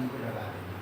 Button को दबा देना।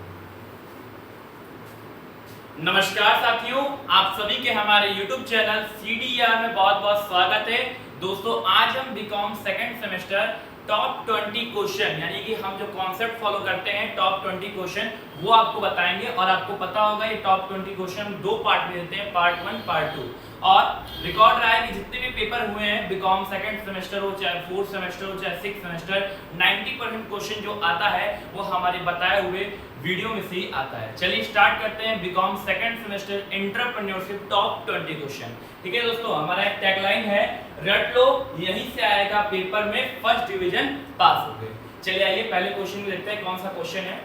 नमस्कार साथियों, आप सभी के हमारे YouTube चैनल CDER में बहुत बहुत स्वागत है। दोस्तों, आज हम BCom second semester top 20 question यानी कि हम जो कॉन्सेप्ट फॉलो करते हैं टॉप 20 क्वेश्चन वो आपको बताएंगे। और आपको पता होगा ये टॉप 20 क्वेश्चन दो पार्ट में देते हैं, पार्ट 1 पार्ट 2। और रिकॉर्ड रहा है कि जितने भी पेपर हुए हैं बीकॉम सेकंड सेमेस्टर हो चाहे फोर्थ सेमेस्टर हो चाहे सिक्स सेमेस्टर, 90% क्वेश्चन जो आता है वो हमारे बताए हुए वीडियो में से ही आता है। चलिए स्टार्ट करते हैं BCom second semester entrepreneurship top 20 question. ठीक है दोस्तों, हमारा एक टैगलाइन है रट लो, यहीं से आएगा पेपर में फर्स्ट डिवीजन पास हो गए। चलिए आइए पहले क्वेश्चन में देखते हैं कौन सा क्वेश्चन है।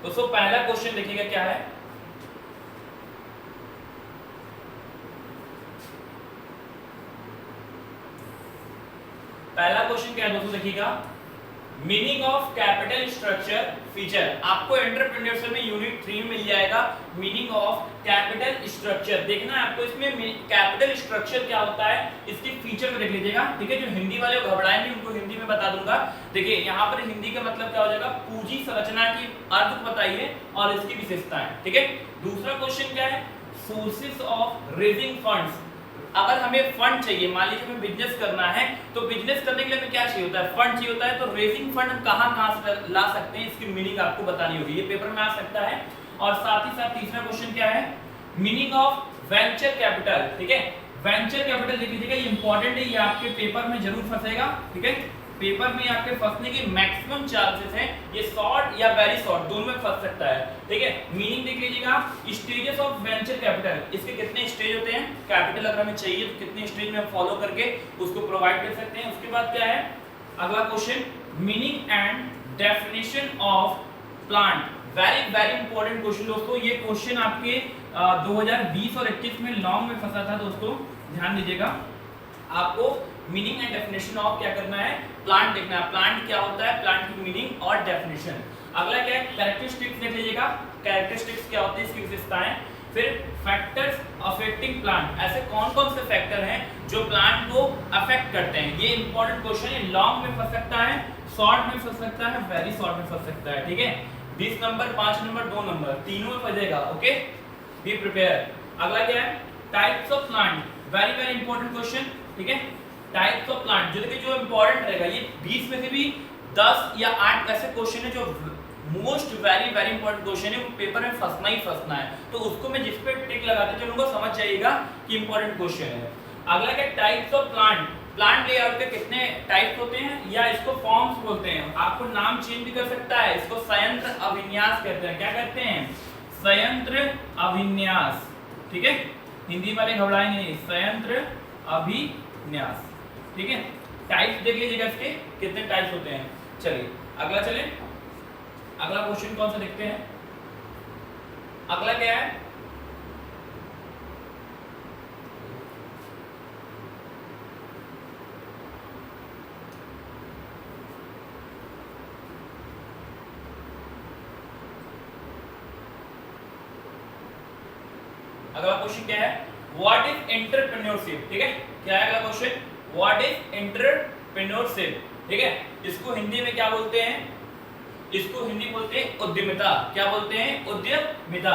दोस्तों पहला क्वेश्चन देखिएगा क्या है। पहला क्वेश्चन क्या है दोस्तों, देखिएगा meaning of capital structure feature. आपको एंटरप्रेन्योरशिप में यूनिट 3 में मिल जाएगा मीनिंग ऑफ कैपिटल स्ट्रक्चर। देखना है आपको इसमें कैपिटल स्ट्रक्चर क्या होता है, इसके फीचर में देख लीजिएगा। ठीक है, जो हिंदी वाले घबराएंगे उनको हिंदी में बता दूंगा। देखिए यहाँ पर हिंदी का मतलब क्या हो जाएगा, पूंजी संरचना की अर्थ बताइए और इसकी विशेषताएं। ठीक है, दूसरा क्वेश्चन क्या है, सोर्सेस ऑफ रेजिंग फंड्स। अगर हमें फंड चाहिए, मान लीजिए हमें बिजनेस करना है तो बिजनेस करने के लिए हमें क्या चाहिए होता है, फंड चाहिए होता है। तो रेजिंग फंड हम कहां से ला सकते हैं, इसकी मीनिंग आपको बतानी होगी, ये पेपर में आ सकता है। और साथ ही साथ तीसरा क्वेश्चन क्या है, मीनिंग ऑफ वेंचर कैपिटल। ठीक है, वेंचर कैपिटल देख लीजिएगा, ये इंपॉर्टेंट है, ये आपके पेपर में जरूर फंसेगा। ठीक है, पेपर में आपके फंसने के मैक्सिमम चांसेस हैं, ये शॉर्ट या वेरी शॉर्ट दोनों में फंस सकता है। ठीक है, मीनिंग देख लीजिएगा, स्टेजेस ऑफ वेंचर कैपिटल, इसके कितने स्टेज होते हैं, कैपिटल अगर हमें चाहिए तो कितने स्टेज में हम फॉलो करके उसको प्रोवाइड कर सकते हैं। उसके बाद क्या है अगला question, meaning and definition of plant. Very very important question दोस्तों, ये क्वेश्चन आपके 2020 और 21 में लॉन्ग में फंसा था दोस्तों, ध्यान दीजिएगा। आपको मीनिंग एंड डेफिनेशन ऑफ क्या करना है, प्लांट देखना है, प्लांट क्या होता है, प्लांट की मीनिंग और डेफिनेशन। अगला क्या है, कैरेक्टरिस्टिक्स देख लीजिएगा, कैरेक्टरिस्टिक्स क्या होती है, इसकी विशेषताएं। फिर फैक्टर्स अफेक्टिंग प्लांट, ऐसे कौन कौन से फैक्टर हैं जो प्लांट को अफेक्ट करते हैं। ये इंपॉर्टेंट क्वेश्चन है, लॉन्ग में फंस सकता है, शॉर्ट में फंस सकता है, वेरी शॉर्ट में फंस सकता है। ठीक है, 20 नंबर, 5 नंबर, 2 नंबर, तीनों में फंसेगा। Okay, be prepare. अगला क्या है, types of plant, very very important question. ठीक है, टाइप्स ऑफ प्लांट जो देखिए जो इंपॉर्टेंट रहेगा, ये 20 में से भी 10 या 8 ऐसे क्वेश्चन है जो most very very important question है, वो पेपर में फंसना ही फंसना है। तो उसको मैं जिस पे टिक लगाते चलूंगा समझ जाइएगा कि इंपॉर्टेंट क्वेश्चन है। अगला क्या, types of plant, plant layout के कितने टाइप्स होते हैं या इसको फॉर्म्स बोलते हैं। आपको नाम चेंज भी कर सकता है, इसको संयंत्र अभिन्यास कहते हैं। क्या कहते हैं, संयंत्र अभिन्यास। ठीक है, हिंदी वाले घबराएंगे नहीं, संयंत्र अभिन्यास। ठीक है, टाइप्स देख लीजिएगा इसके कितने टाइप्स होते हैं। चलिए अगला चले, अगला क्वेश्चन कौन सा देखते हैं। अगला क्या है, अगला क्वेश्चन क्या है, व्हाट इज एंटरप्रेन्योरशिप। ठीक है, क्या है अगला क्वेश्चन, व्हाट इज एंटरप्रेन्योरशिप। ठीक है, इसको हिंदी में क्या बोलते हैं, इसको हिंदी बोलते हैं उद्यमिता। क्या बोलते हैं, उद्यमिता।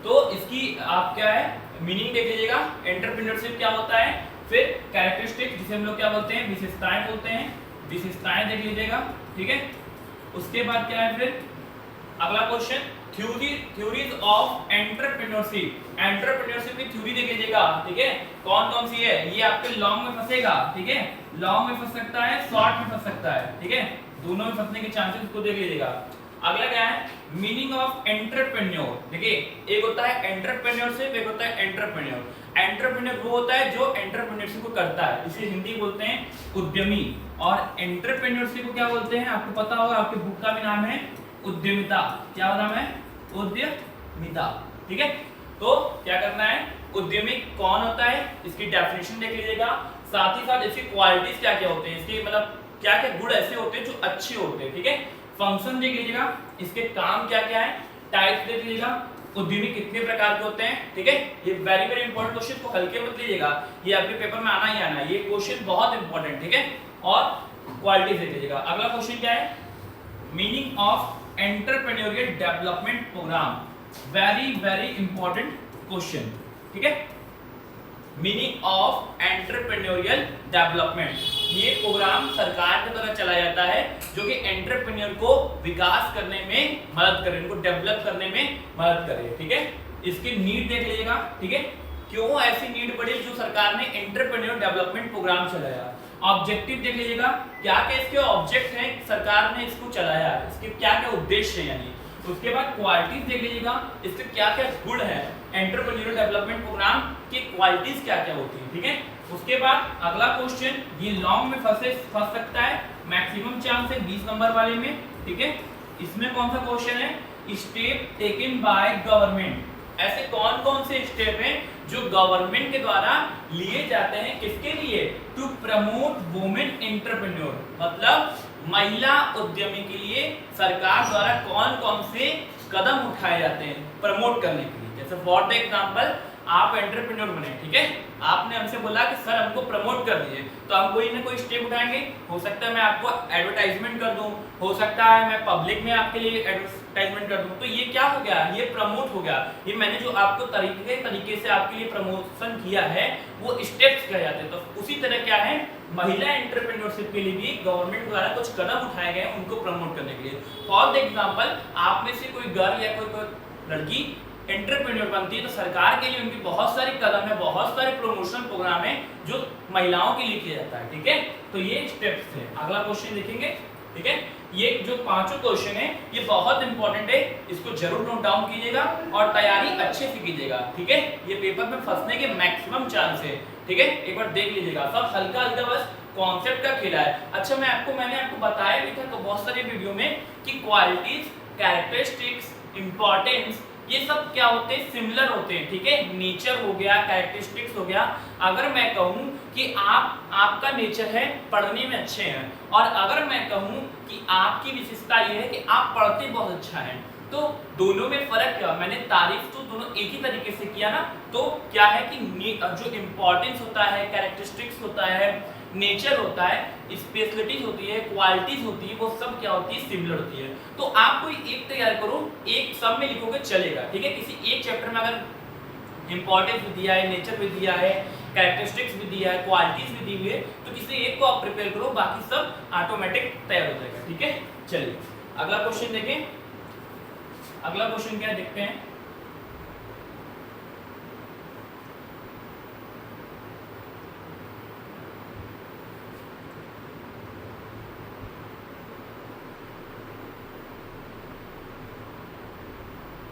तो इसकी आप क्या है मीनिंग देख लीजिएगा, एंटरप्रेन्योरशिप क्या होता है, फिर कैरेक्टरिस्टिक जिसे हम लोग क्या बोलते हैं, विशेषताएं बोलते हैं, विशेषताएं देख लीजिएगा। ठीक है, उसके बाद क्या है फिर अगला question, theories of entrepreneurship. Entrepreneurship की थ्योरी देख लीजिएगा। ठीक है, कौन कौन सी है, ये आपके लॉन्ग में फंसेगा। ठीक है, लॉन्ग में फंस सकता है, शॉर्ट में फंस सकता है। ठीक है, दोनों में फंसने के चांसेस को देख लीजिएगा। अगला क्या है, मीनिंग ऑफ एंटरप्रेन्योर। देखिए एक होता है एंटरप्रेन्योरशिप, एक होता है एंटरप्रेन्योर। एंटरप्रेन्योर वो होता है जो एंटरप्रेन्योरशिप को करता है, इसे हिंदी बोलते हैं उद्यमी। और एंटरप्रेन्योरशिप को क्या बोलते हैं, आपको पता होगा, आपके बुक का भी नाम है उद्यमिता। क्या नाम है, उद्यमिता। ठीक है, तो क्या करना है, उद्यमी कौन होता है, इसकी डेफिनेशन देख लीजिएगा। साथ ही साथ इसकी क्वालिटीज क्या क्या होते हैं, इसके मतलब क्या क्या गुण ऐसे होते हैं जो अच्छे होते हैं। ठीक है, फंक्शन देख लीजिएगा, इसके काम क्या क्या है, टाइप्स देख लीजिएगा, उद्यमी कितने प्रकार के होते हैं, ठीक है। ये वेरी वेरी इंपॉर्टेंट क्वेश्चन को हल्के मत लीजिएगा, ये आपके पेपर में आना ही आना है, ये क्वेश्चन बहुत इंपॉर्टेंट, ठीक है। और क्वालिटी देख लीजिएगा। अगला क्वेश्चन क्या है, meaning of entrepreneurial development programme, very very important question, ठीक है। मीनिंग ऑफ एंटरप्रेन्योरियल डेवलपमेंट, ये प्रोग्राम सरकार के द्वारा चलाया जाता है जो कि एंटरप्रेन्योर को विकास करने में मदद करे, इनको डेवलप करने में मदद करे, ठीक है। इसकी नीड देख लीजिएगा, ठीक है। क्यों ऐसी नीड पड़ी, जो सरकार ने एंटरप्रेन्योर डेवलपमेंट प्रोग्राम चलाया। ऑब्जेक्टिव देख लीजिएगा, क्या क्या इसके ऑब्जेक्ट हैं, सरकार ने इसको चलाया, इसके क्या क्या उद्देश्य है यानी। उसके बाद क्वालिटीज देख लीजिएगा, इसके क्या क्या गुण है, एंटरप्रेन्योरियल डेवलपमेंट प्रोग्राम की क्वालिटीज क्या क्या होती है, ठीक है। उसके बाद अगला क्वेश्चन, ये लॉन्ग में फंस सकता है, मैक्सिमम चांस है 20 नंबर वाले में, ठीक है। इसमें कौन सा क्वेश्चन है, स्टेप टेकन बाय गवर्नमेंट, ऐसे कौन कौन से स्टेप हैं जो गवर्नमेंट के द्वारा लिए जाते हैं, किसके लिए, टू प्रमोट वुमेन एंटरप्रेन्योर, मतलब महिला उद्यमी के लिए सरकार द्वारा कौन कौन से कदम उठाए जाते हैं प्रमोट करने के लिए। जैसे फॉर द एग्जांपल आप एंटरप्रेन्योर बने, ठीक है, आपने हमसे बोला कि सर हमको प्रमोट कर दीजिए, तो हम कोई ना कोई स्टेप उठाएंगे। हो सकता है मैं आपको एडवर्टाइजमेंट कर दूं, हो सकता है मैं पब्लिक में आपके लिए एडवर्टाइजमेंट कर दूं, तो ये क्या हो गया, ये प्रमोट हो गया। ये मैंने जो आपको तरीके से आपके लिए प्रमोशन किया है वो स्टेप्स कहे जाते हैं। तो उसी तरह क्या है, महिला एंटरप्रेन्योरशिप के लिए भी गवर्नमेंट द्वारा कुछ कदम उठाए गए उनको प्रमोट करने के लिए। फॉर द एग्जांपल आप में से कोई गर्ल या कोई लड़की एंटरप्रेन्योर बनती है तो सरकार के लिए उनकी बहुत सारी कदम है, बहुत सारे प्रमोशन प्रोग्राम है जो महिलाओं के लिए किया जाता है, ठीक है। तो ये स्टेप्स थे। अगला क्वेश्चन देखेंगे, ठीक है। ये जो पांचों क्वेश्चन है ये बहुत इंपॉर्टेंट है, इसको जरूर नोट डाउन कीजिएगा और तैयारी अच्छे से कीजिएगा, ठीक है। ये पेपर में फंसने के मैक्सिमम चांस है, ठीक है। एक बार देख लीजिएगा, सब हल्का हल्का बस कॉन्सेप्ट का खेला है। अच्छा मैंने आपको बताया भी था तो बहुत सारे वीडियो में कि क्वालिटीज, कैरेक्टरिस्टिक्स, इंपॉर्टेंस, ये सब क्या होते हैं, सिमिलर होते हैं, ठीक है। नेचर हो गया, कैरेक्टरिस्टिक्स हो गया। अगर मैं कहूं कि आपका नेचर है पढ़ने में अच्छे हैं, और अगर मैं कहूं कि आपकी विशेषता ये है कि आप पढ़ते बहुत अच्छा है, तो दोनों में फर्क क्या, मैंने तारीफ तो दोनों एक ही तरीके से किया ना। तो क्या है कि जो इंपॉर्टेंस होता है, कैरेक्टरिस्टिक्स होता है, नेचर होता है, स्पेशलिटीज होती है, क्वालिटीज होती है, वो सब क्या होती है, सिमिलर होती है। तो आप कोई एक तैयार करो, एक सब में लिखोगे चलेगा, ठीक है। किसी एक चैप्टर में अगर इंपॉर्टेंस भी दिया है, नेचर भी दिया है, कैरेक्टरिस्टिक्स भी दिया है, क्वालिटीज भी दी हुई है, तो किसी एक को आप प्रिपेयर करो, बाकी सब ऑटोमेटिक तैयार हो जाएगा, ठीक है। चलिए अगला क्वेश्चन देखें। अगला क्वेश्चन क्या देखते हैं,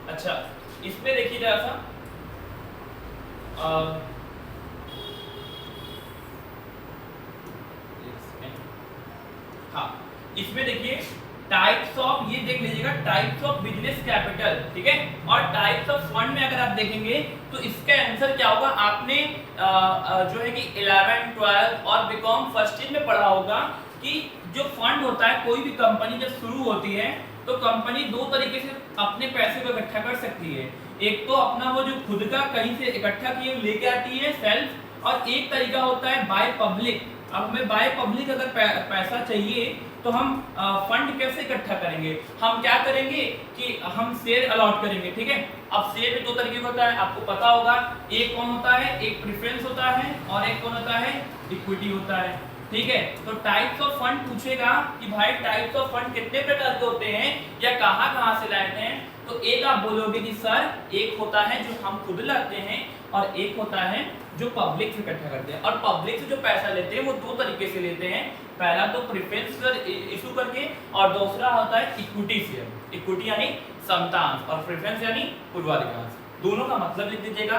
अच्छा इसमें देखिए जरा सा, हाँ इसमें देखिए टाइप्स ऑफ, ये देख लीजिएगा टाइप्स ऑफ बिजनेस कैपिटल, ठीक है। और टाइप्स ऑफ फंड में अगर आप देखेंगे तो इसका आंसर क्या होगा, आपने जो है कि 11, 12 और बीकॉम फर्स्ट ईयर में पढ़ा होगा कि जो फंड होता है, कोई भी कंपनी जब शुरू होती है तो कंपनी दो तरीके से अपने पैसे को इकट्ठा कर सकती है। एक तो अपना वो जो खुद का कहीं से इकट्ठा किए लेके आती है सेल्फ, और एक तरीका होता है बाय पब्लिक। अब हमें बाय पब्लिक अगर पैसा चाहिए तो हम फंड कैसे इकट्ठा करेंगे, हम क्या करेंगे कि हम शेयर अलॉट करेंगे, ठीक है। अब शेयर भी दो तरीके का होता है, आपको पता होगा, एक कौन होता है, एक प्रेफरेंस होता है और एक कौन होता है, इक्विटी होता है, ठीक है। तो टाइप्स ऑफ फंड पूछेगा कि भाई टाइप्स ऑफ फंड कितने प्रकार के होते हैं या कहां से लाते हैं, तो एक आप बोलोगे कि सर एक होता है जो हम खुद लाते हैं और एक होता है जो पब्लिक से इकट्ठा करते हैं। और पब्लिक से जो पैसा लेते हैं वो दो तरीके से लेते हैं, पहला तो प्रेफरेंस इशू करके और दूसरा होता है इक्विटी से। इक्विटी यानी समतांश और प्रेफरेंस यानी पूर्वाधिकार। दोनों का मतलब लिख दीजिएगा,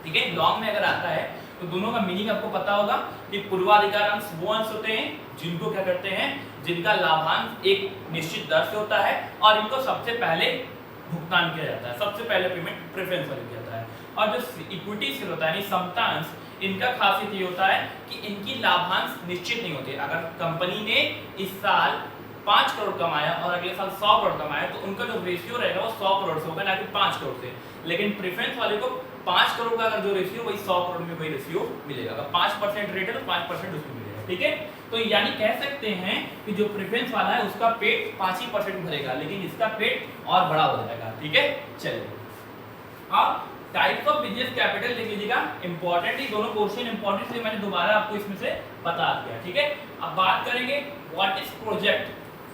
ठीक है। लॉन्ग में अगर आता है तो दोनों का मीनिंग आपको पता होगा कि पूर्वाधिकार अंश वो अंश होते हैं जिनको क्या करते हैं, जिनका लाभांश एक निश्चित दर से होता है और इनको सबसे पहले भुगतान किया जाता है, सबसे पहले पेमेंट प्रेफरेंस वाले किया जाता है। और जो इक्विटी शेयर होता है यानी समतांश, इनका खासियत ये होता है कि इनकी लाभांश निश्चित नहीं होते। अगर कंपनी ने इस साल 5 करोड़ कमाया और अगले साल 100 करोड़ कमाया तो उनका जो रेशियो रहेगा वो 100 करोड़ से होगा, ना कि 5 करोड़ से। लेकिन प्रेफरेंस वाले को 5 करोड़ का अगर जो रेशियो वही 100 करोड़ में वही रेशियो मिलेगा। अगर 5% रेट है तो 5% उसमें मिलेगा, ठीक है। तो यानी कह सकते हैं कि जो प्रेफरेंस वाला है उसका पेट 5% भरेगा, लेकिन इसका पेट और बड़ा हो जाएगा, ठीक है। चलिए अब टाइप्स ऑफ बिजनेस कैपिटल देख लीजिएगा, इंपॉर्टेंट, ये दोनों क्वेश्चन इंपॉर्टेंट, इसलिए मैंने दोबारा आपको इसमें से बता दिया, ठीक है। अब बात करेंगे व्हाट इज प्रोजेक्ट,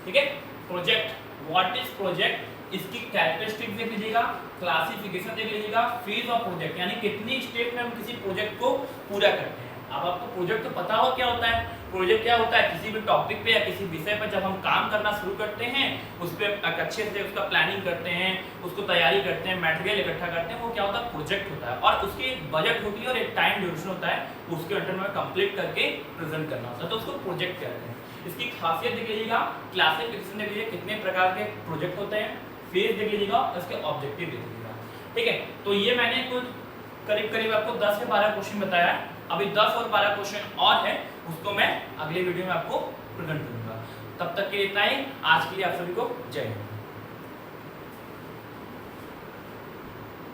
ठीक है। प्रोजेक्ट, व्हाट इज प्रोजेक्ट, इसकी कैरेक्टरिस्टिक्स देख लीजिएगा, क्लासिफिकेशन देख लीजिएगा, फेज ऑफ प्रोजेक्ट यानी कितनी स्टेप में हम किसी प्रोजेक्ट को पूरा करते हैं। अब आपको प्रोजेक्ट तो पता हो क्या होता है। प्रोजेक्ट क्या होता है, किसी भी टॉपिक पे या किसी विषय पर जब हम काम करना शुरू करते हैं उस पर अच्छे से उसका प्लानिंग करते हैं, उसको तैयारी करते हैं, मटेरियल इकट्ठा करते हैं, वो क्या होता है, प्रोजेक्ट होता है। और उसकी एक बजट होती है और एक टाइम ड्यूरेशन होता है, उसके अंडर में कंप्लीट करके प्रेजेंट करना होता है, तो उसको प्रोजेक्ट कहते हैं। इसकी खासियत देख लीजिएगा, क्लासिफिकेशन देख लीजिए कितने प्रकार के प्रोजेक्ट होते हैं, फेज देख लीजिएगा, उसके ऑब्जेक्टिव देख लीजिएगा, ठीक है। तो ये मैंने कुछ करीब करीब आपको 10 से 12 क्वेश्चन बताया है। अभी 10 और 12 क्वेश्चन और है, उसको मैं अगले वीडियो में आपको प्रेजेंट करूंगा। तब तक के लिए इतना ही, आज के लिए आप सभी को जय हिंद।